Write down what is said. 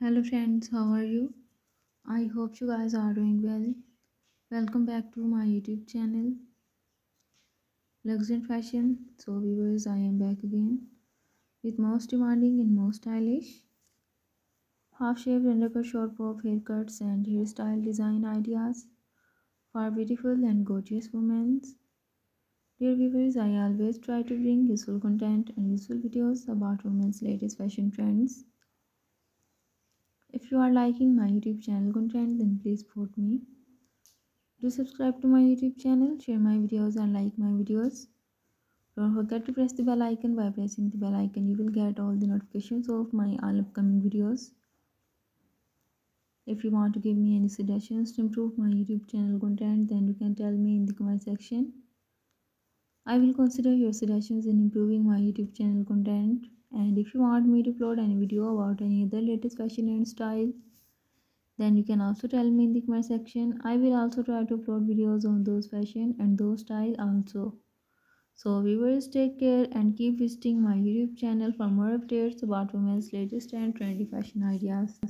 Hello friends, how are you? I hope you guys are doing well. Welcome back to my YouTube channel, Looks and Fashion. So viewers, I am back again with most demanding and most stylish half-shaved undercut short bob haircuts and hairstyle design ideas for beautiful and gorgeous women. Dear viewers, I always try to bring useful content and useful videos about women's latest fashion trends. If you are liking my YouTube channel content, then please support me. Do subscribe to my YouTube channel, share my videos and like my videos. Don't forget to press the bell icon. By pressing the bell icon, you will get all the notifications of my all upcoming videos. If you want to give me any suggestions to improve my YouTube channel content, then you can tell me in the comment section. I will consider your suggestions in improving my YouTube channel content. And if you want me to upload any video about any other latest fashion and style, then you can also tell me in the comment section. I will also try to upload videos on those fashion and those style also. So viewers, take care and keep visiting my YouTube channel for more updates about women's latest and trendy fashion ideas.